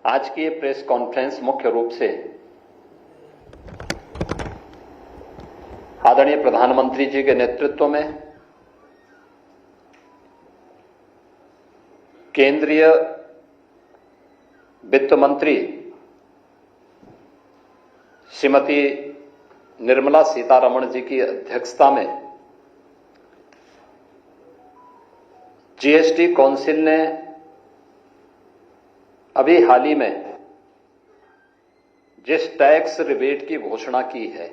आज की ये प्रेस कॉन्फ्रेंस मुख्य रूप से आदरणीय प्रधानमंत्री जी के नेतृत्व में केंद्रीय वित्त मंत्री श्रीमती निर्मला सीतारमण जी की अध्यक्षता में जीएसटी काउंसिल ने अभी हाल ही में जिस टैक्स रिबेट की घोषणा की है,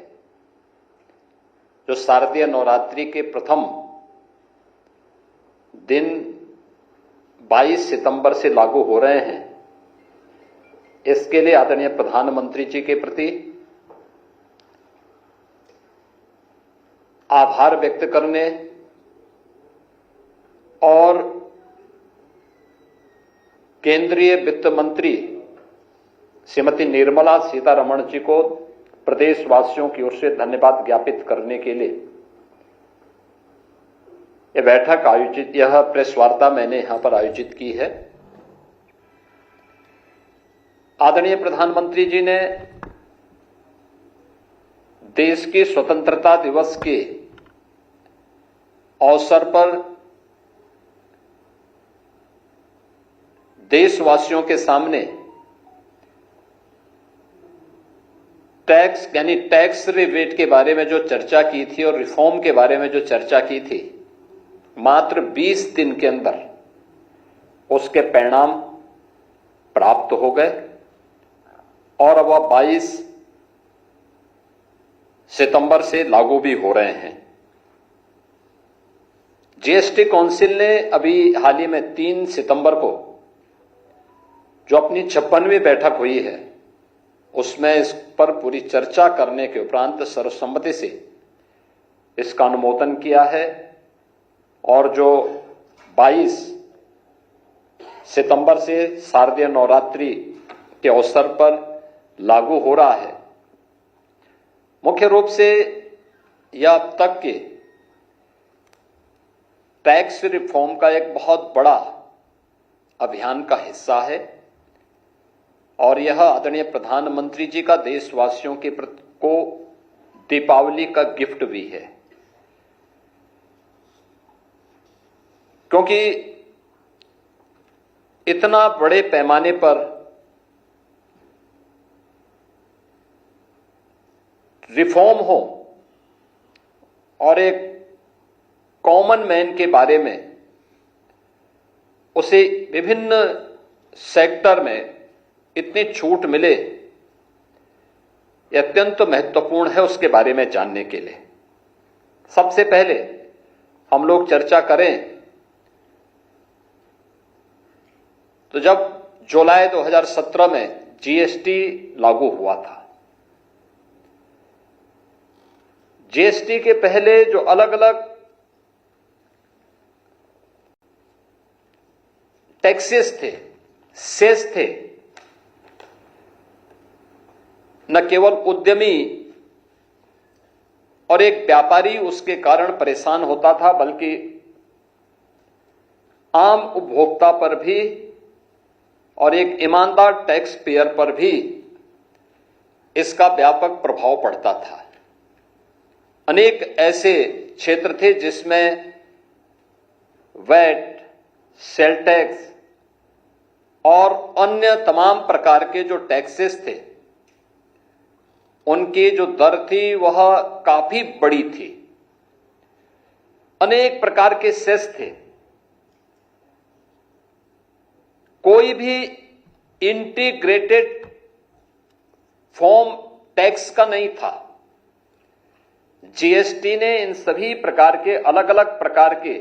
जो शारदीय नवरात्रि के प्रथम दिन 22 सितंबर से लागू हो रहे हैं, इसके लिए आदरणीय प्रधानमंत्री जी के प्रति आभार व्यक्त करने और केंद्रीय वित्त मंत्री श्रीमती निर्मला सीतारमण जी को प्रदेशवासियों की ओर से धन्यवाद ज्ञापित करने के लिए यह प्रेस वार्ता मैंने यहां पर आयोजित की है। आदरणीय प्रधानमंत्री जी ने देश के स्वतंत्रता दिवस के अवसर पर देशवासियों के सामने टैक्स यानी टैक्स रिबेट के बारे में जो चर्चा की थी और रिफॉर्म के बारे में जो चर्चा की थी, मात्र 20 दिन के अंदर उसके परिणाम प्राप्त हो गए और अब वह 22 सितंबर से लागू भी हो रहे हैं। जीएसटी काउंसिल ने अभी हाल ही में 3 सितंबर को जो अपनी 56वीं बैठक हुई है, उसमें इस पर पूरी चर्चा करने के उपरांत सर्वसम्मति से इसका अनुमोदन किया है और जो 22 सितंबर से शारदीय नवरात्रि के अवसर पर लागू हो रहा है, मुख्य रूप से यह अब तक के टैक्स रिफॉर्म का एक बहुत बड़ा अभियान का हिस्सा है और यह आदरणीय प्रधानमंत्री जी का देशवासियों के प्रति को दीपावली का गिफ्ट भी है, क्योंकि इतना बड़े पैमाने पर रिफॉर्म हो और एक कॉमन मैन के बारे में उसे विभिन्न सेक्टर में इतनी छूट मिले, यह अत्यंत महत्वपूर्ण है उसके बारे में जानने के लिए। सबसे पहले हम लोग चर्चा करें तो जब जुलाई 2017 में जीएसटी लागू हुआ था, जीएसटी के पहले जो अलग अलग टैक्सेस थे, सेस थे, न केवल उद्यमी और एक व्यापारी उसके कारण परेशान होता था, बल्कि आम उपभोक्ता पर भी और एक ईमानदार टैक्स पेयर पर भी इसका व्यापक प्रभाव पड़ता था। अनेक ऐसे क्षेत्र थे जिसमें वैट, सेल टैक्स और अन्य तमाम प्रकार के जो टैक्सेस थे, उनकी जो दर थी वह काफी बड़ी थी। अनेक प्रकार के सेस थे, कोई भी इंटीग्रेटेड फॉर्म टैक्स का नहीं था। जीएसटी ने इन सभी प्रकार के अलग अलग प्रकार के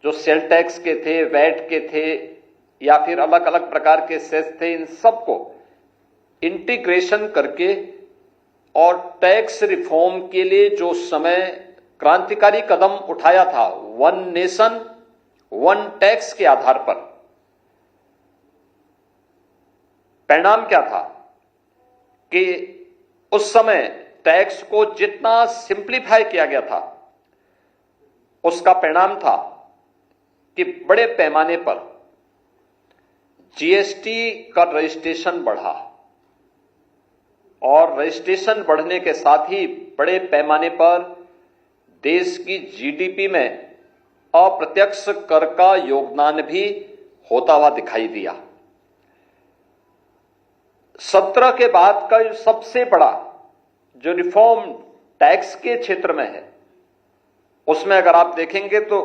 जो सेल टैक्स के थे, वैट के थे या फिर अलग अलग प्रकार के सेस थे, इन सबको इंटीग्रेशन करके और टैक्स रिफॉर्म के लिए जो समय क्रांतिकारी कदम उठाया था, वन नेशन वन टैक्स के आधार पर, परिणाम क्या था कि उस समय टैक्स को जितना सिंप्लीफाई किया गया था, उसका परिणाम था कि बड़े पैमाने पर जीएसटी का रजिस्ट्रेशन बढ़ा और रजिस्ट्रेशन बढ़ने के साथ ही बड़े पैमाने पर देश की जीडीपी में अप्रत्यक्ष कर का योगदान भी होता हुआ दिखाई दिया। 17 के बाद का जो सबसे बड़ा जो रिफॉर्म टैक्स के क्षेत्र में है, उसमें अगर आप देखेंगे तो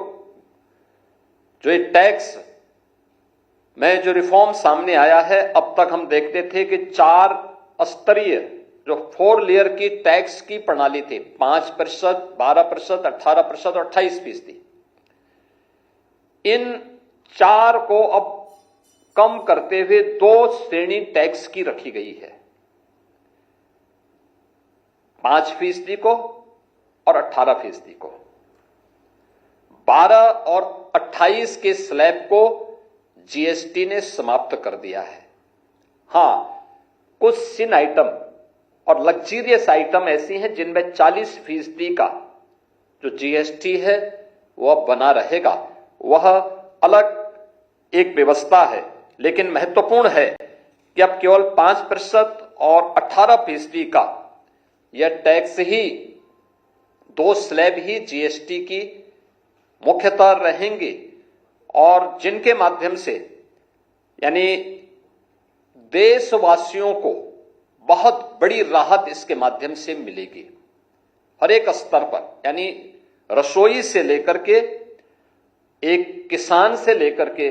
जो ये टैक्स में जो रिफॉर्म सामने आया है, अब तक हम देखते थे कि 4 स्तरीय जो 4 लेयर की टैक्स की प्रणाली थी, 5%, 12%, 18% और 28%। इन 4 को अब कम करते हुए 2 श्रेणी टैक्स की रखी गई है, 5% को और 18% को। 12 और 28 के स्लैब को जीएसटी ने समाप्त कर दिया है। हां, कुछ सिन आइटम और लग्जरियस आइटम ऐसी हैं जिनमें 40% का जो जीएसटी है वह बना रहेगा। वह अलग एक व्यवस्था है, लेकिन महत्वपूर्ण है कि अब केवल 5% और 18% का यह टैक्स ही, 2 स्लैब ही जीएसटी की मुख्यतः रहेंगे और जिनके माध्यम से यानी देशवासियों को बहुत बड़ी राहत इसके माध्यम से मिलेगी हर एक स्तर पर। यानी रसोई से लेकर के, एक किसान से लेकर के,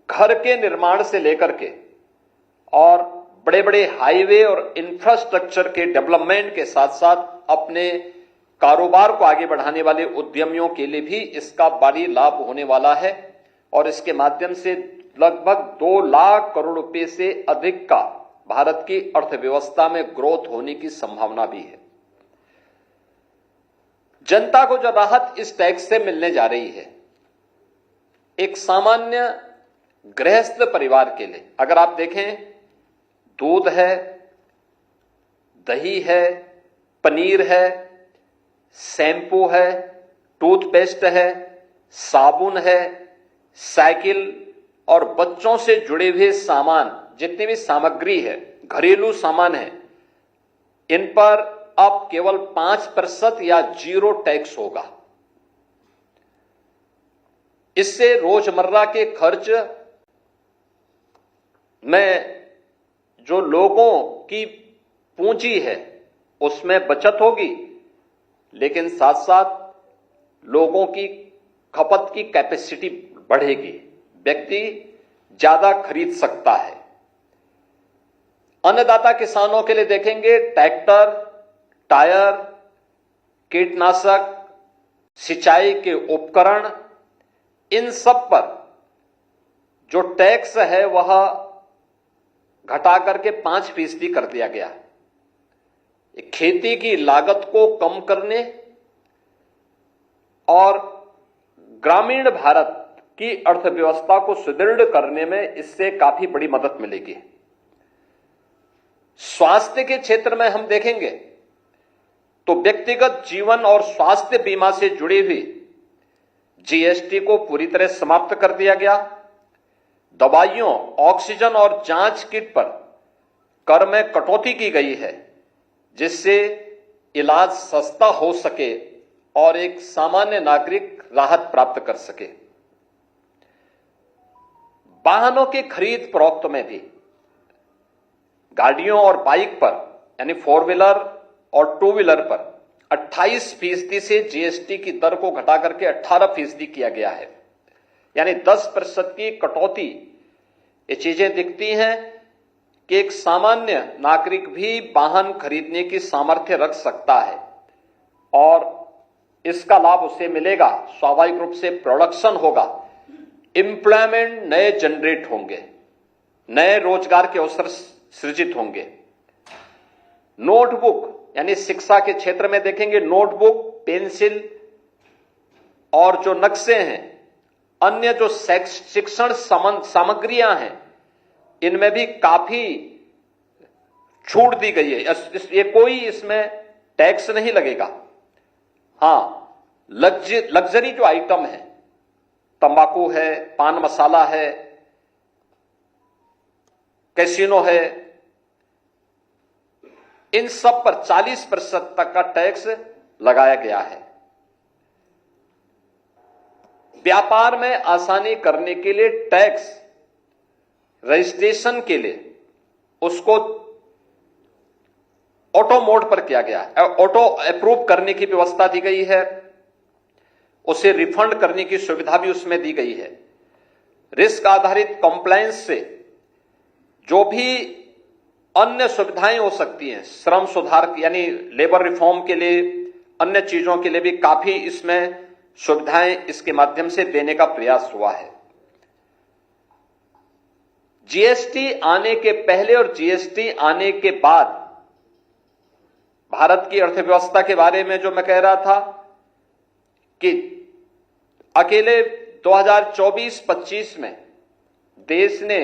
घर के निर्माण से लेकर के और बड़े बड़े हाईवे और इंफ्रास्ट्रक्चर के डेवलपमेंट के साथ साथ अपने कारोबार को आगे बढ़ाने वाले उद्यमियों के लिए भी इसका भारी लाभ होने वाला है और इसके माध्यम से लगभग 2 लाख करोड़ रुपए से अधिक का भारत की अर्थव्यवस्था में ग्रोथ होने की संभावना भी है। जनता को जो राहत इस टैक्स से मिलने जा रही है, एक सामान्य गृहस्थ परिवार के लिए, अगर आप देखें, दूध है, दही है, पनीर है, शैम्पू है, टूथपेस्ट है, साबुन है, साइकिल और बच्चों से जुड़े हुए सामान, जितनी भी सामग्री है, घरेलू सामान है, इन पर अब केवल 5% या 0 टैक्स होगा। इससे रोजमर्रा के खर्च में जो लोगों की पूंजी है उसमें बचत होगी, लेकिन साथ साथ लोगों की खपत की कैपेसिटी बढ़ेगी, व्यक्ति ज्यादा खरीद सकता है। अन्नदाता किसानों के लिए देखेंगे, ट्रैक्टर, टायर, कीटनाशक, सिंचाई के उपकरण, इन सब पर जो टैक्स है वह घटा करके 5% कर दिया गया। खेती की लागत को कम करने और ग्रामीण भारत की अर्थव्यवस्था को सुदृढ़ करने में इससे काफी बड़ी मदद मिलेगी। स्वास्थ्य के क्षेत्र में हम देखेंगे तो व्यक्तिगत जीवन और स्वास्थ्य बीमा से जुड़ी हुई जीएसटी को पूरी तरह समाप्त कर दिया गया। दवाइयों, ऑक्सीजन और जांच किट पर कर में कटौती की गई है, जिससे इलाज सस्ता हो सके और एक सामान्य नागरिक राहत प्राप्त कर सके। वाहनों की खरीद फरोख्त में भी गाड़ियों और बाइक पर यानी 4 व्हीलर और 2 व्हीलर पर 28% से जीएसटी की दर को घटा करके 18% किया गया है, यानी 10% की कटौती। ये चीजें दिखती हैं कि एक सामान्य नागरिक भी वाहन खरीदने की सामर्थ्य रख सकता है और इसका लाभ उसे मिलेगा। स्वाभाविक रूप से प्रोडक्शन होगा, एम्प्लॉयमेंट नए जनरेट होंगे, नए रोजगार के अवसर सृजित होंगे। नोटबुक यानी शिक्षा के क्षेत्र में देखेंगे, नोटबुक, पेंसिल और जो नक्शे हैं, अन्य जो शिक्षण सामग्रियां हैं, इनमें भी काफी छूट दी गई है। ये कोई इसमें टैक्स नहीं लगेगा। हां, लग्जरी जो आइटम है तंबाकू है, पान मसाला है, कैसीनो है, इन सब पर 40% तक का टैक्स लगाया गया है। व्यापार में आसानी करने के लिए टैक्स रजिस्ट्रेशन के लिए उसको ऑटो मोड पर किया गया है, ऑटो अप्रूव करने की व्यवस्था दी गई है, उसे रिफंड करने की सुविधा भी उसमें दी गई है। रिस्क आधारित कंप्लायंस से जो भी अन्य सुविधाएं हो सकती हैं, श्रम सुधार यानी लेबर रिफॉर्म के लिए, अन्य चीजों के लिए भी काफी इसमें सुविधाएं इसके माध्यम से देने का प्रयास हुआ है। जीएसटी आने के पहले और जीएसटी आने के बाद भारत की अर्थव्यवस्था के बारे में जो मैं कह रहा था कि अकेले 2024-25 में देश ने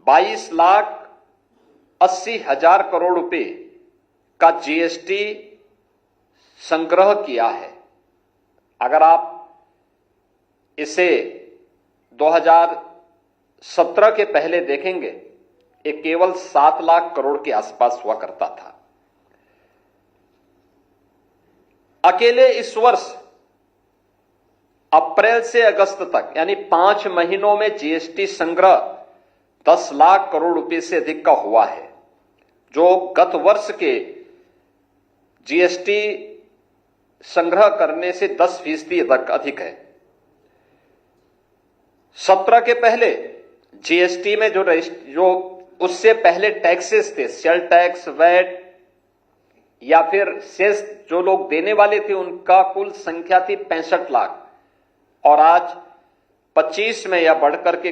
22,80,000 करोड़ रुपए का जीएसटी संग्रह किया है। अगर आप इसे 2017 के पहले देखेंगे, ये केवल 7 लाख करोड़ के आसपास हुआ करता था। अकेले इस वर्ष अप्रैल से अगस्त तक यानी 5 महीनों में जीएसटी संग्रह 10 लाख करोड़ रुपए से अधिक का हुआ है, जो गत वर्ष के जीएसटी संग्रह करने से 10% तक अधिक है। 17 के पहले जीएसटी में जो उससे पहले टैक्सेस थे, सेल टैक्स, वैट या फिर सेस जो लोग देने वाले थे, उनका कुल संख्या थी 65 लाख और आज 25 में यह बढ़कर के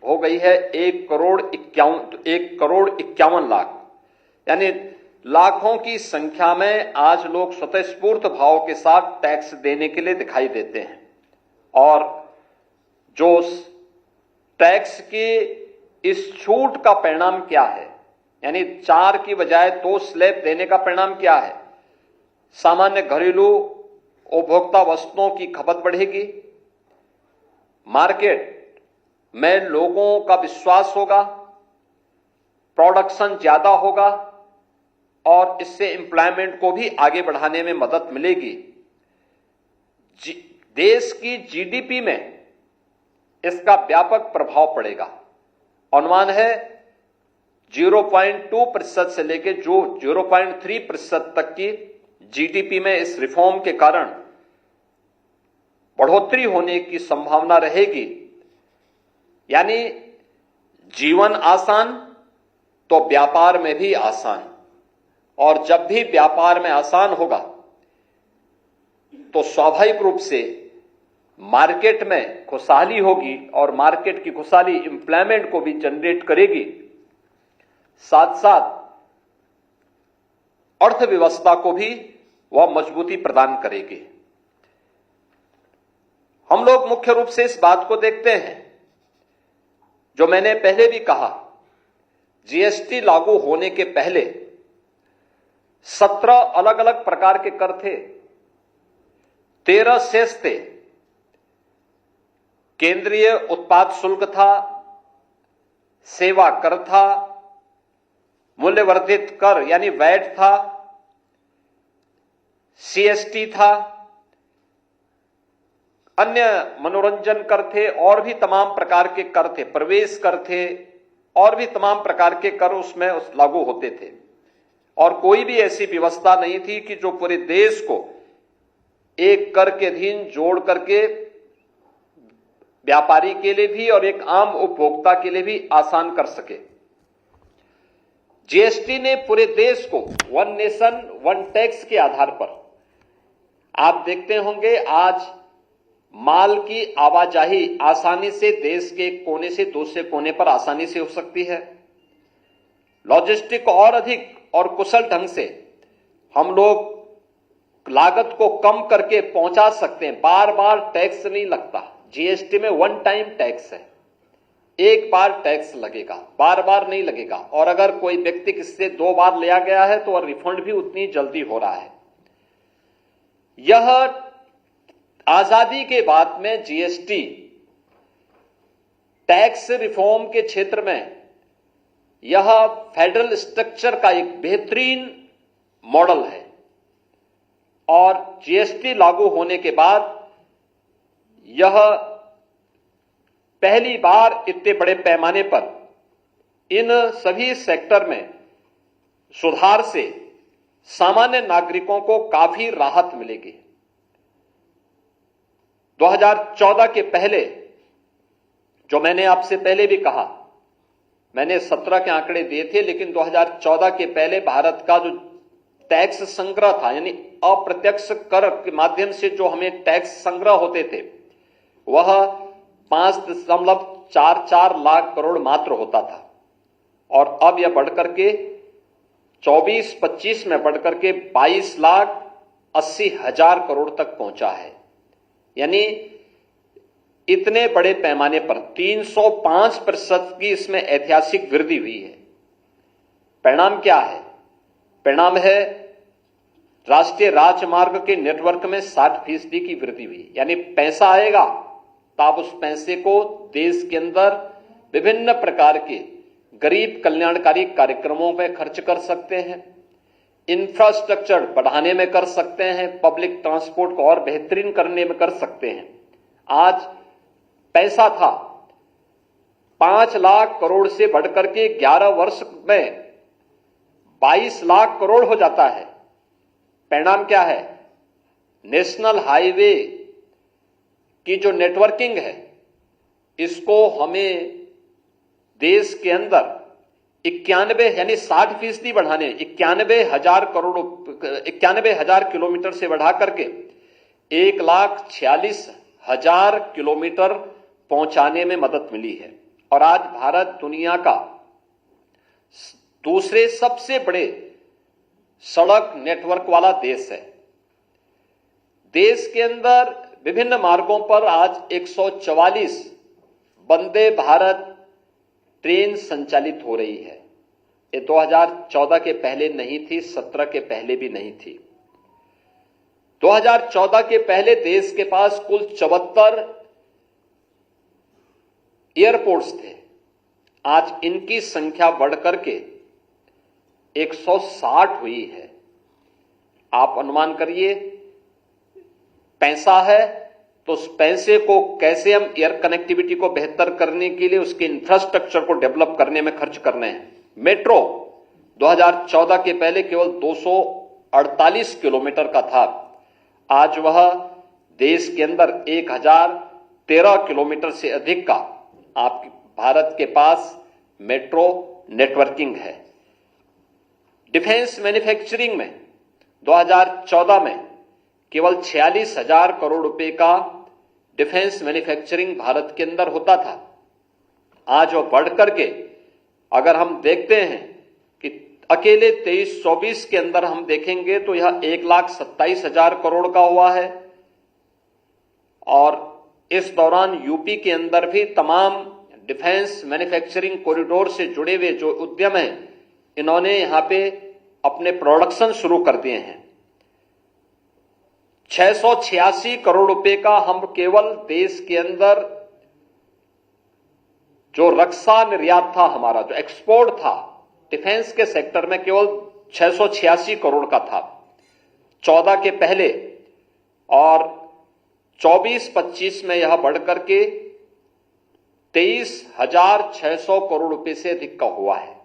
हो गई है 1,51 लाख, यानी लाखों की संख्या में आज लोग स्वतःस्फूर्त भाव के साथ टैक्स देने के लिए दिखाई देते हैं। और जो टैक्स की इस छूट का परिणाम क्या है, यानी 4 की बजाय 2 स्लैब देने का परिणाम क्या है? सामान्य घरेलू उपभोक्ता वस्तुओं की खपत बढ़ेगी, मार्केट में लोगों का विश्वास होगा, प्रोडक्शन ज्यादा होगा और इससे एम्प्लॉयमेंट को भी आगे बढ़ाने में मदद मिलेगी। देश की जीडीपी में इसका व्यापक प्रभाव पड़ेगा। अनुमान है 0.2% से लेकर जो 0.3% तक की जीडीपी में इस रिफॉर्म के कारण बढ़ोतरी होने की संभावना रहेगी। यानी जीवन आसान तो व्यापार में भी आसान, और जब भी व्यापार में आसान होगा तो स्वाभाविक रूप से मार्केट में खुशहाली होगी और मार्केट की खुशहाली एम्प्लॉयमेंट को भी जनरेट करेगी, साथ साथ अर्थव्यवस्था को भी वह मजबूती प्रदान करेगी। हम लोग मुख्य रूप से इस बात को देखते हैं, जो मैंने पहले भी कहा, जीएसटी लागू होने के पहले 17 अलग अलग प्रकार के कर थे, 13 सेस थे, केंद्रीय उत्पाद शुल्क था, सेवा कर था, मूल्यवर्धित कर यानी वैट था, सीएसटी था, अन्य मनोरंजन कर थे और भी तमाम प्रकार के कर थे, प्रवेश कर थे और भी तमाम प्रकार के कर उसमें लागू होते थे। और कोई भी ऐसी व्यवस्था नहीं थी कि जो पूरे देश को एक कर के अधीन जोड़ करके व्यापारी के लिए भी और एक आम उपभोक्ता के लिए भी आसान कर सके। जीएसटी ने पूरे देश को वन नेशन वन टैक्स के आधार पर, आप देखते होंगे आज माल की आवाजाही आसानी से देश के एक कोने से दूसरे कोने पर आसानी से हो सकती है। लॉजिस्टिक और अधिक और कुशल ढंग से हम लोग लागत को कम करके पहुंचा सकते हैं। बार बार टैक्स नहीं लगता, जीएसटी में वन टाइम टैक्स है, एक बार टैक्स लगेगा, बार बार नहीं लगेगा। और अगर कोई व्यक्ति किससे 2 बार लिया गया है तो रिफंड भी उतनी जल्दी हो रहा है। यह आजादी के बाद में जीएसटी टैक्स रिफॉर्म के क्षेत्र में यह फेडरल स्ट्रक्चर का एक बेहतरीन मॉडल है और जीएसटी लागू होने के बाद यह पहली बार इतने बड़े पैमाने पर इन सभी सेक्टर में सुधार से सामान्य नागरिकों को काफी राहत मिलेगी। 2014 के पहले, जो मैंने आपसे पहले भी कहा, मैंने 17 के आंकड़े दिए थे, लेकिन 2014 के पहले भारत का जो टैक्स संग्रह था, यानी अप्रत्यक्ष कर के माध्यम से जो हमें टैक्स संग्रह होते थे, वह 5.44 लाख करोड़ मात्र होता था और अब यह बढ़कर के 24-25 में बढ़कर के 22,80,000 करोड़ तक पहुंचा है। यानी इतने बड़े पैमाने पर 305% की इसमें ऐतिहासिक वृद्धि हुई है। परिणाम क्या है? परिणाम है राष्ट्रीय राजमार्ग के नेटवर्क में 60% की वृद्धि हुई। यानी पैसा आएगा तो आप उस पैसे को देश के अंदर विभिन्न प्रकार के गरीब कल्याणकारी कार्यक्रमों में खर्च कर सकते हैं, इंफ्रास्ट्रक्चर बढ़ाने में कर सकते हैं, पब्लिक ट्रांसपोर्ट को और बेहतरीन करने में कर सकते हैं। आज पैसा था 5 लाख करोड़ से बढ़कर के 11 वर्ष में 22 लाख करोड़ हो जाता है। परिणाम क्या है? नेशनल हाईवे की जो नेटवर्किंग है, इसको हमें देश के अंदर 91 यानी 60% बढ़ाने, 91,000 किलोमीटर से बढ़ा करके 1,46,000 किलोमीटर पहुंचाने में मदद मिली है। और आज भारत दुनिया का दूसरे सबसे बड़े सड़क नेटवर्क वाला देश है। देश के अंदर विभिन्न मार्गों पर आज 144 वंदे भारत ट्रेन संचालित हो रही है। ये 2014 के पहले नहीं थी, 17 के पहले भी नहीं थी। 2014 के पहले देश के पास कुल 74 एयरपोर्ट्स थे। आज इनकी संख्या बढ़कर के 160 हुई है। आप अनुमान करिए, पैसा है तो उस पैसे को कैसे हम एयर कनेक्टिविटी को बेहतर करने के लिए उसके इंफ्रास्ट्रक्चर को डेवलप करने में खर्च करने हैं। मेट्रो 2014 के पहले केवल 248 किलोमीटर का था, आज वह देश के अंदर 1013 किलोमीटर से अधिक का आप भारत के पास मेट्रो नेटवर्किंग है। डिफेंस मैन्युफैक्चरिंग में 2014 में केवल 46,000 करोड़ रुपए का डिफेंस मैन्युफैक्चरिंग भारत के अंदर होता था। आज वो बढ़कर के अगर हम देखते हैं कि अकेले 23-24 के अंदर हम देखेंगे तो यह 1,27,000 करोड़ का हुआ है। और इस दौरान यूपी के अंदर भी तमाम डिफेंस मैन्युफैक्चरिंग कॉरिडोर से जुड़े हुए जो उद्यम हैं, इन्होंने यहां पे अपने प्रोडक्शन शुरू कर दिए हैं। 686 करोड़ रुपए का हम केवल देश के अंदर जो रक्षा निर्यात था, हमारा जो एक्सपोर्ट था डिफेंस के सेक्टर में, केवल 686 करोड़ का था 14 के पहले, और 24-25 में यह बढ़कर के 23,600 करोड़ रुपए से अधिक का हुआ है।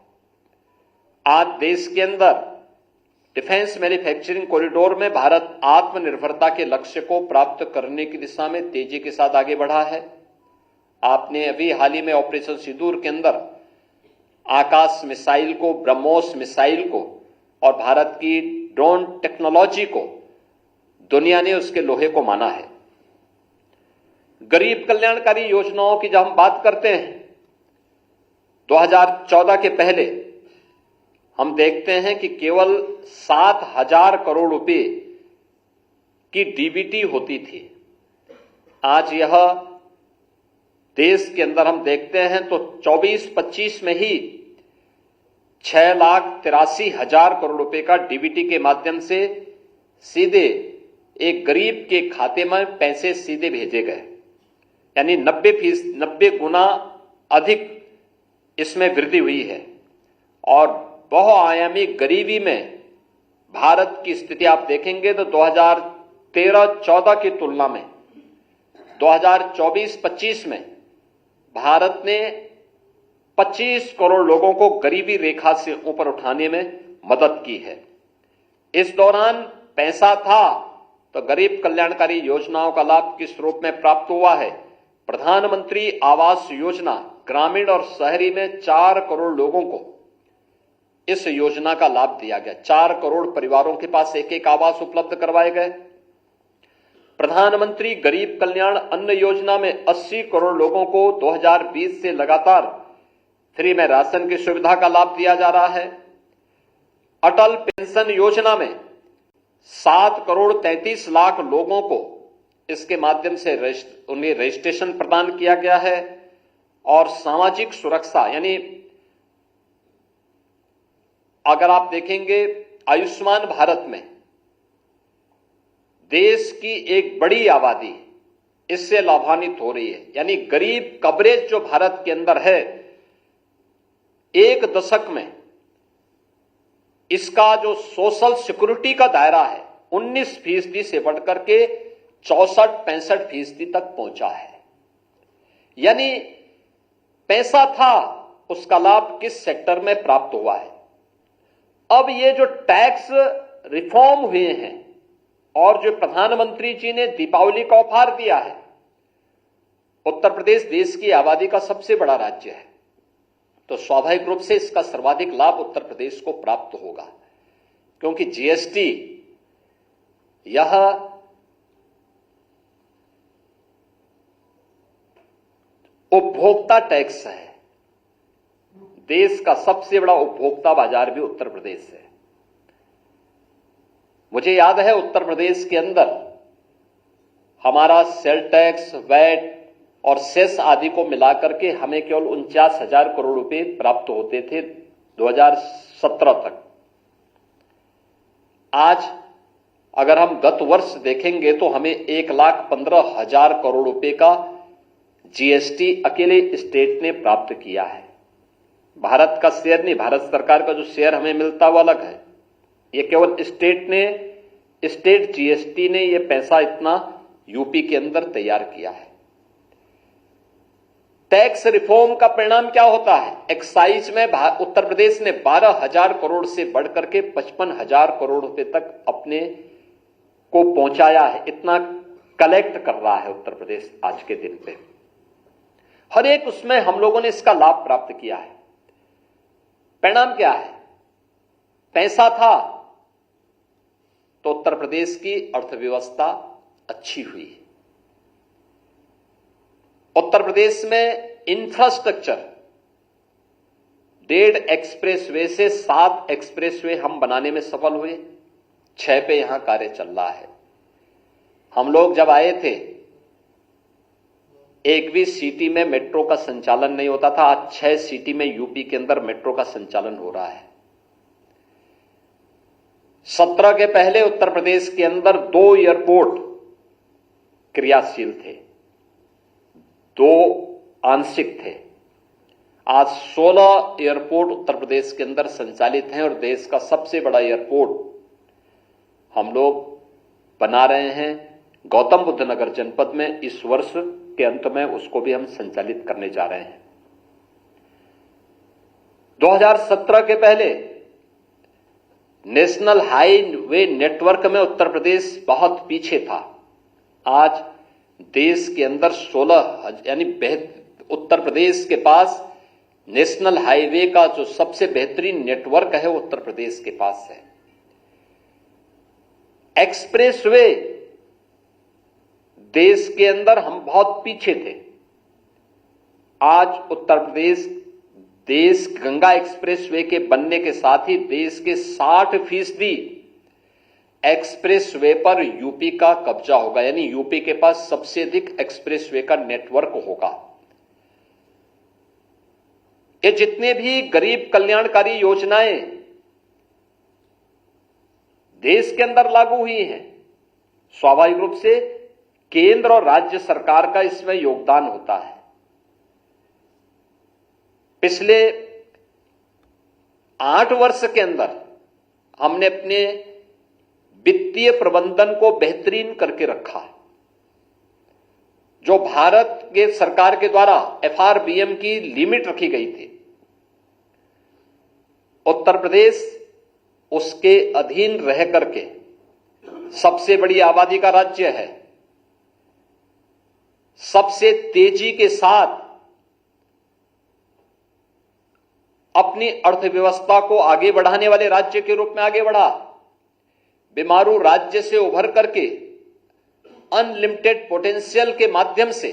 आज देश के अंदर डिफेंस मैन्युफैक्चरिंग कॉरिडोर में भारत आत्मनिर्भरता के लक्ष्य को प्राप्त करने की दिशा में तेजी के साथ आगे बढ़ा है। आपने अभी हाल ही में ऑपरेशन सिंदूर के अंदर आकाश मिसाइल को, ब्रह्मोस मिसाइल को और भारत की ड्रोन टेक्नोलॉजी को दुनिया ने उसके लोहे को माना है। गरीब कल्याणकारी योजनाओं की जब हम बात करते हैं, 2014 के पहले हम देखते हैं कि केवल 7,000 करोड़ रुपए की डीबीटी होती थी। आज यह देश के अंदर हम देखते हैं तो 24-25 में ही 6,83,000 करोड़ रुपए का डीबीटी के माध्यम से सीधे एक गरीब के खाते में पैसे सीधे भेजे गए। यानी 90 गुना अधिक इसमें वृद्धि हुई है और बहुआयामी गरीबी में भारत की स्थिति आप देखेंगे तो 2013-14 की तुलना में 2024-25 में भारत ने 25 करोड़ लोगों को गरीबी रेखा से ऊपर उठाने में मदद की है। इस दौरान पैसा था तो गरीब कल्याणकारी योजनाओं का लाभ किस रूप में प्राप्त हुआ है? प्रधानमंत्री आवास योजना ग्रामीण और शहरी में 4 करोड़ लोगों को इस योजना का लाभ दिया गया। 4 करोड़ परिवारों के पास एक एक आवास उपलब्ध करवाए गए। प्रधानमंत्री गरीब कल्याण अन्न योजना में 80 करोड़ लोगों को 2020 से लगातार फ्री में राशन की सुविधा का लाभ दिया जा रहा है। अटल पेंशन योजना में 7 करोड़ 33 लाख लोगों को इसके माध्यम से उन्हें रजिस्ट्रेशन प्रदान किया गया है। और सामाजिक सुरक्षा यानी अगर आप देखेंगे आयुष्मान भारत में देश की एक बड़ी आबादी इससे लाभान्वित हो रही है। यानी गरीब कवरेज जो भारत के अंदर है, एक दशक में इसका जो सोशल सिक्योरिटी का दायरा है 19% से बढ़कर के 64-65% तक पहुंचा है। यानी पैसा था, उसका लाभ किस सेक्टर में प्राप्त हुआ है। अब ये जो टैक्स रिफॉर्म हुए हैं और जो प्रधानमंत्री जी ने दीपावली का उपहार दिया है, उत्तर प्रदेश देश की आबादी का सबसे बड़ा राज्य है, तो स्वाभाविक रूप से इसका सर्वाधिक लाभ उत्तर प्रदेश को प्राप्त होगा, क्योंकि जीएसटी यह उपभोक्ता टैक्स है। देश का सबसे बड़ा उपभोक्ता बाजार भी उत्तर प्रदेश है। मुझे याद है उत्तर प्रदेश के अंदर हमारा सेल टैक्स, वैट और सेस आदि को मिलाकर के हमें केवल 49,000 करोड़ रुपए प्राप्त होते थे 2017 तक। आज अगर हम गत वर्ष देखेंगे तो हमें 1,15,000 करोड़ रुपए का जीएसटी अकेले स्टेट ने प्राप्त किया है। भारत का शेयर नहीं, भारत सरकार का जो शेयर हमें मिलता वो अलग है। ये केवल स्टेट जीएसटी ने ये पैसा इतना यूपी के अंदर तैयार किया है। टैक्स रिफॉर्म का परिणाम क्या होता है? एक्साइज में उत्तर प्रदेश ने 12,000 करोड़ से बढ़कर के 55,000 करोड़ रुपए तक अपने को पहुंचाया है। इतना कलेक्ट कर रहा है उत्तर प्रदेश आज के दिन पे। हर एक उसमें हम लोगों ने इसका लाभ प्राप्त किया है। परिणाम क्या है? पैसा था तो उत्तर प्रदेश की अर्थव्यवस्था अच्छी हुई। उत्तर प्रदेश में इंफ्रास्ट्रक्चर 1.5 एक्सप्रेसवे से 7 एक्सप्रेसवे हम बनाने में सफल हुए। 6 पे यहां कार्य चल रहा है। हम लोग जब आए थे एक भी सिटी में मेट्रो का संचालन नहीं होता था। आज 6 सिटी में यूपी के अंदर मेट्रो का संचालन हो रहा है। 17 के पहले उत्तर प्रदेश के अंदर 2 एयरपोर्ट क्रियाशील थे, 2 आंशिक थे। आज 16 एयरपोर्ट उत्तर प्रदेश के अंदर संचालित हैं और देश का सबसे बड़ा एयरपोर्ट हम लोग बना रहे हैं गौतम बुद्ध नगर जनपद में। इस वर्ष के अंत में उसको भी हम संचालित करने जा रहे हैं। 2017 के पहले नेशनल हाईवे नेटवर्क में उत्तर प्रदेश बहुत पीछे था। आज देश के अंदर 16 यानी उत्तर प्रदेश के पास नेशनल हाईवे का जो सबसे बेहतरीन नेटवर्क है उत्तर प्रदेश के पास है। एक्सप्रेसवे देश के अंदर हम बहुत पीछे थे। आज उत्तर प्रदेश देश गंगा एक्सप्रेसवे के बनने के साथ ही देश के 60% एक्सप्रेसवे पर यूपी का कब्जा होगा। यानी यूपी के पास सबसे अधिक एक्सप्रेसवे का नेटवर्क होगा। ये जितने भी गरीब कल्याणकारी योजनाएं देश के अंदर लागू हुई हैं, स्वाभाविक रूप से केंद्र और राज्य सरकार का इसमें योगदान होता है। पिछले 8 वर्ष के अंदर हमने अपने वित्तीय प्रबंधन को बेहतरीन करके रखा। जो भारत के सरकार के द्वारा FRBM की लिमिट रखी गई थी, उत्तर प्रदेश उसके अधीन रह करके सबसे बड़ी आबादी का राज्य है, सबसे तेजी के साथ अपनी अर्थव्यवस्था को आगे बढ़ाने वाले राज्य के रूप में आगे बढ़ा। बीमारू राज्य से उभर करके अनलिमिटेड पोटेंशियल के माध्यम से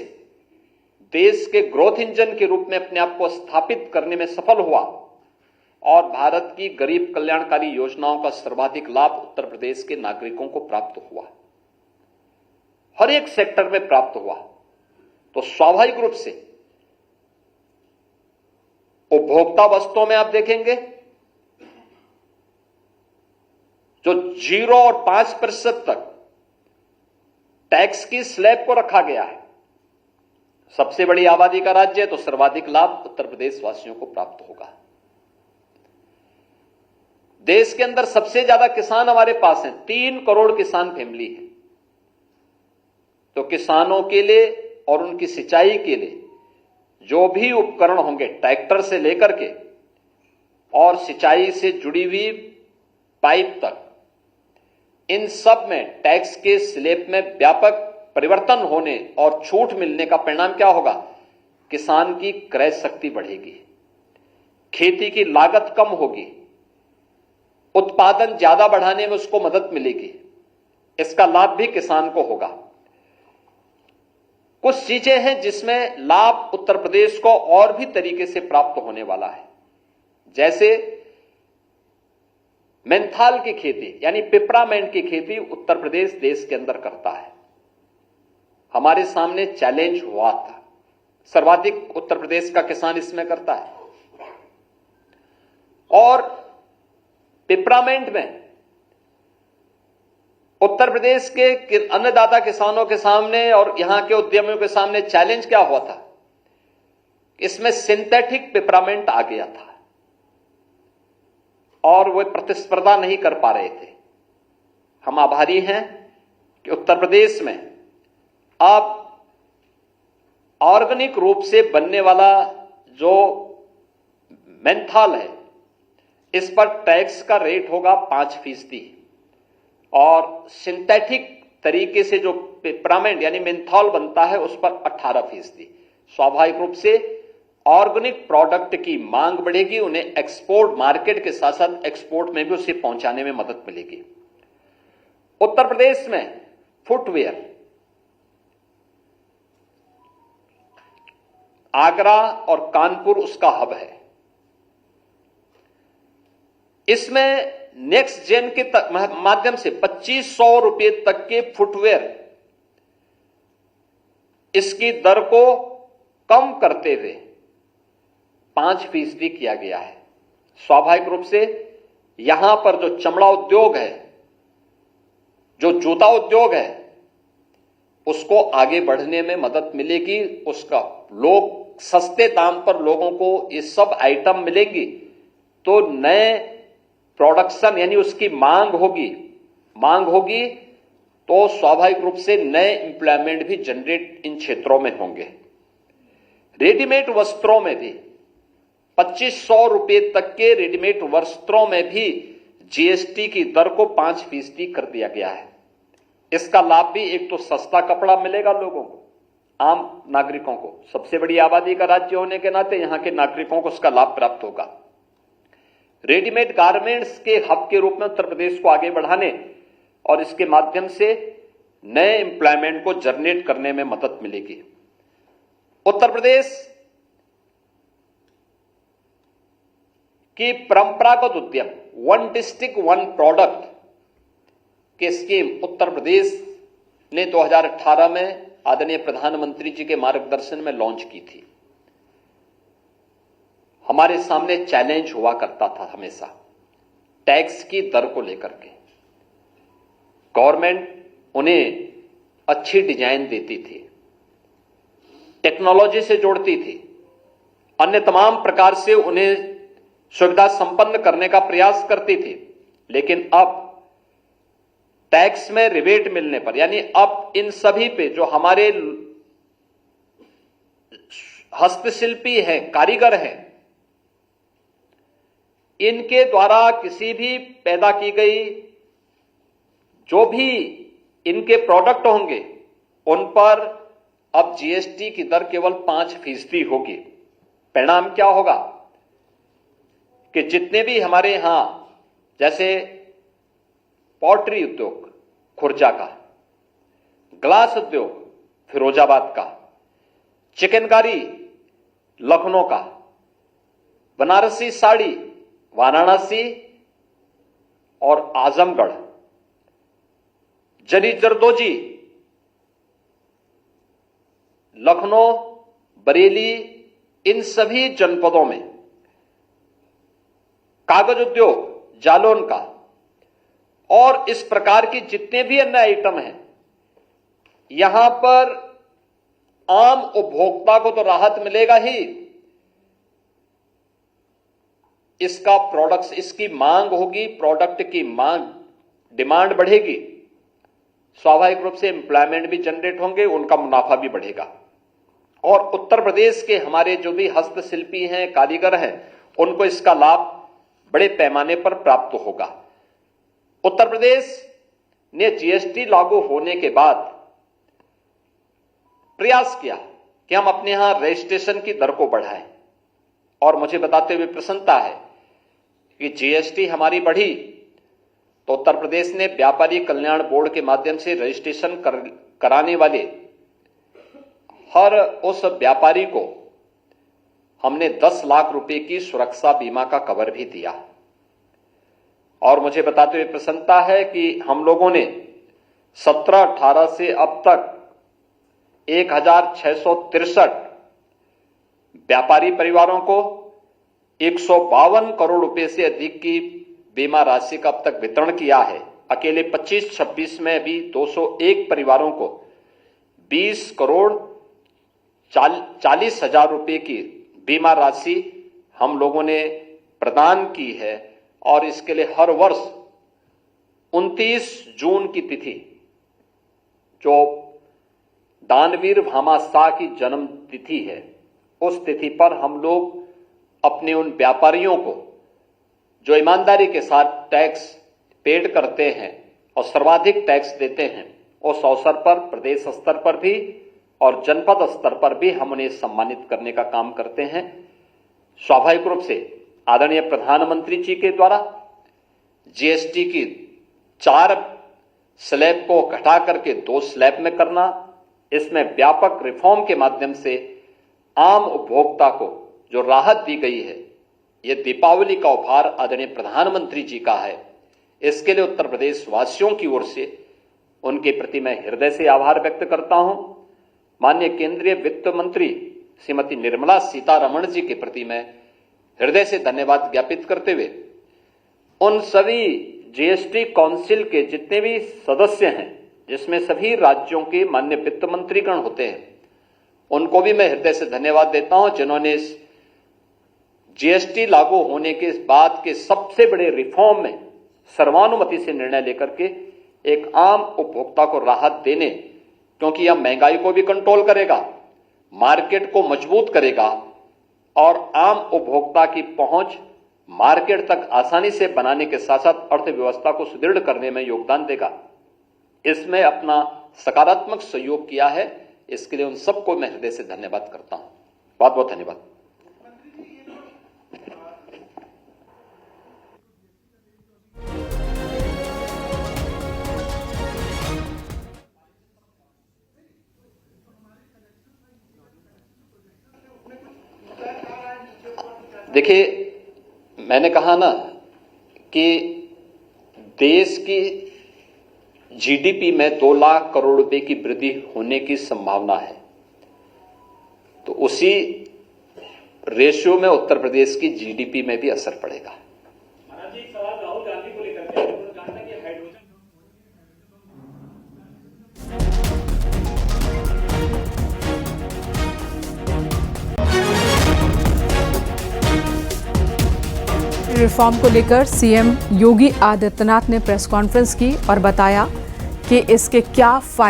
देश के ग्रोथ इंजन के रूप में अपने आप को स्थापित करने में सफल हुआ और भारत की गरीब कल्याणकारी योजनाओं का सर्वाधिक लाभ उत्तर प्रदेश के नागरिकों को प्राप्त हुआ, हर एक सेक्टर में प्राप्त हुआ। तो स्वाभाविक रूप से उपभोक्ता वस्तुओं में आप देखेंगे जो 0 और 5% तक टैक्स की स्लैब को रखा गया है। सबसे बड़ी आबादी का राज्य है तो सर्वाधिक लाभ उत्तर प्रदेश वासियों को प्राप्त होगा। देश के अंदर सबसे ज्यादा किसान हमारे पास हैं, 3 करोड़ किसान फैमिली है। तो किसानों के लिए और उनकी सिंचाई के लिए जो भी उपकरण होंगे, ट्रैक्टर से लेकर के और सिंचाई से जुड़ी हुई पाइप तक, इन सब में टैक्स के स्लैब में व्यापक परिवर्तन होने और छूट मिलने का परिणाम क्या होगा? किसान की क्रय शक्ति बढ़ेगी, खेती की लागत कम होगी, उत्पादन ज्यादा बढ़ाने में उसको मदद मिलेगी। इसका लाभ भी किसान को होगा। कुछ चीजें हैं जिसमें लाभ उत्तर प्रदेश को और भी तरीके से प्राप्त होने वाला है, जैसे मेंथाल की खेती यानी पिपरामेंट की खेती उत्तर प्रदेश देश के अंदर करता है। हमारे सामने चैलेंज हुआ था, सर्वाधिक उत्तर प्रदेश का किसान इसमें करता है। और पिपरामेंट में उत्तर प्रदेश के अन्नदाता किसानों के सामने और यहां के उद्यमियों के सामने चैलेंज क्या हुआ था? इसमें सिंथेटिक पिपरामेंट आ गया था और वे प्रतिस्पर्धा नहीं कर पा रहे थे। हम आभारी हैं कि उत्तर प्रदेश में अब ऑर्गेनिक रूप से बनने वाला जो मेंथाल है, इस पर टैक्स का रेट होगा 5% और सिंथेटिक तरीके से जो पिपरामेंट यानी मेंथॉल बनता है उस पर 18%। स्वाभाविक रूप से ऑर्गेनिक प्रोडक्ट की मांग बढ़ेगी, उन्हें एक्सपोर्ट मार्केट के साथ साथ एक्सपोर्ट में भी उसे पहुंचाने में मदद मिलेगी। उत्तर प्रदेश में फुटवेयर, आगरा और कानपुर उसका हब है। इसमें नेक्स्ट जेन के माध्यम से 2500 रुपए तक के फुटवेयर इसकी दर को कम करते हुए 5% किया गया है। स्वाभाविक रूप से यहां पर जो चमड़ा उद्योग है, जो जूता उद्योग है, उसको आगे बढ़ने में मदद मिलेगी। उसका लोग सस्ते दाम पर लोगों को ये सब आइटम मिलेंगी तो नए प्रोडक्शन यानी उसकी मांग होगी तो स्वाभाविक रूप से नए एम्प्लॉयमेंट भी जनरेट इन क्षेत्रों में होंगे। रेडीमेड वस्त्रों में भी 2500 रुपए तक के रेडीमेड वस्त्रों में भी जीएसटी की दर को 5% कर दिया गया है। इसका लाभ भी एक तो सस्ता कपड़ा मिलेगा लोगों को, आम नागरिकों को, सबसे बड़ी आबादी का राज्य होने के नाते यहां के नागरिकों को उसका लाभ प्राप्त होगा। रेडीमेड गारमेंट्स के हब के रूप में उत्तर प्रदेश को आगे बढ़ाने और इसके माध्यम से नए एम्प्लॉयमेंट को जनरेट करने में मदद मिलेगी। उत्तर प्रदेश की परंपरागत उद्यम वन डिस्ट्रिक्ट वन प्रोडक्ट की स्कीम उत्तर प्रदेश ने 2018 में आदरणीय प्रधानमंत्री जी के मार्गदर्शन में लॉन्च की थी। हमारे सामने चैलेंज हुआ करता था हमेशा टैक्स की दर को लेकर के। गवर्नमेंट उन्हें अच्छी डिजाइन देती थी, टेक्नोलॉजी से जोड़ती थी, अन्य तमाम प्रकार से उन्हें सुविधा संपन्न करने का प्रयास करती थी। लेकिन अब टैक्स में रिबेट मिलने पर, यानी अब इन सभी पे जो हमारे हस्तशिल्पी हैं, कारीगर हैं, इनके द्वारा किसी भी पैदा की गई जो भी इनके प्रोडक्ट होंगे उन पर अब जीएसटी की दर केवल 5% होगी। परिणाम क्या होगा कि जितने भी हमारे यहां जैसे पॉटरी उद्योग खुर्जा का, ग्लास उद्योग फिरोजाबाद का, चिकनकारी लखनऊ का, बनारसी साड़ी वाराणसी और आजमगढ़, जरी जरदोजी लखनऊ, बरेली, इन सभी जनपदों में, कागज उद्योग जालौन का और इस प्रकार की जितने भी अन्य आइटम हैं, यहां पर आम उपभोक्ता को तो राहत मिलेगा ही, इसका प्रोडक्ट्स, इसकी मांग होगी, प्रोडक्ट की मांग, डिमांड बढ़ेगी, स्वाभाविक रूप से एम्प्लॉयमेंट भी जनरेट होंगे, उनका मुनाफा भी बढ़ेगा। और उत्तर प्रदेश के हमारे जो भी हस्तशिल्पी हैं, कारीगर हैं, उनको इसका लाभ बड़े पैमाने पर प्राप्त होगा। उत्तर प्रदेश ने जीएसटी लागू होने के बाद प्रयास किया कि हम अपने यहां रजिस्ट्रेशन की दर को बढ़ाएं, और मुझे बताते हुए प्रसन्नता है कि जीएसटी हमारी बढ़ी तो उत्तर प्रदेश ने व्यापारी कल्याण बोर्ड के माध्यम से रजिस्ट्रेशन कराने वाले हर उस व्यापारी को हमने 10 लाख रुपए की सुरक्षा बीमा का कवर भी दिया। और मुझे बताते हुए प्रसन्नता है कि हम लोगों ने 17-18 से अब तक 1663 व्यापारी परिवारों को 152 करोड़ रुपए से अधिक की बीमा राशि का अब तक वितरण किया है। अकेले 25-26 में भी 201 परिवारों को 20 करोड़ 40 हजार रुपए की बीमा राशि हम लोगों ने प्रदान की है। और इसके लिए हर वर्ष 29 जून की तिथि, जो दानवीर भामा शाह की जन्म तिथि है, उस तिथि पर हम लोग अपने उन व्यापारियों को जो ईमानदारी के साथ टैक्स पेड करते हैं और सर्वाधिक टैक्स देते हैं, उस अवसर पर प्रदेश स्तर पर भी और जनपद स्तर पर भी हम उन्हें सम्मानित करने का काम करते हैं। स्वाभाविक रूप से आदरणीय प्रधानमंत्री जी के द्वारा जीएसटी की 4 स्लैब को घटा करके 2 स्लैब में करना, इसमें व्यापक रिफॉर्म के माध्यम से आम उपभोक्ता को जो राहत दी गई है, ये दीपावली का उपहार आदरणीय प्रधानमंत्री जी का है। इसके लिए उत्तर प्रदेश वासियों की ओर से उनके प्रति मैं हृदय से आभार व्यक्त करता हूं। माननीय केंद्रीय वित्त मंत्री श्रीमती निर्मला सीतारमण जी के प्रति मैं हृदय से धन्यवाद ज्ञापित करते हुए उन सभी जीएसटी काउंसिल के जितने भी सदस्य हैं, जिसमें सभी राज्यों के माननीय वित्त मंत्रीगण होते हैं, उनको भी मैं हृदय से धन्यवाद देता हूं, जिन्होंने इस जीएसटी लागू होने के बाद के सबसे बड़े रिफॉर्म में सर्वानुमति से निर्णय लेकर के एक आम उपभोक्ता को राहत देने, क्योंकि यह महंगाई को भी कंट्रोल करेगा, मार्केट को मजबूत करेगा और आम उपभोक्ता की पहुंच मार्केट तक आसानी से बनाने के साथ साथ अर्थव्यवस्था को सुदृढ़ करने में योगदान देगा। इसमें अपना सकारात्मक सहयोग किया है, इसके लिए उन सबको मैं हृदय से धन्यवाद करता हूं। बहुत बहुत धन्यवाद। देखिए, मैंने कहा ना कि देश की जीडीपी में 2 लाख करोड़ रुपए की वृद्धि होने की संभावना है, तो उसी रेशियो में उत्तर प्रदेश की जीडीपी में भी असर पड़ेगा। महाराज जी, एक सवाल राहुल गांधी को लेकर के, उन्होंने कहा था कि हाइड्रोजन रिफॉर्म को लेकर सीएम योगी आदित्यनाथ ने प्रेस कॉन्फ्रेंस की और बताया कि इसके क्या फायदे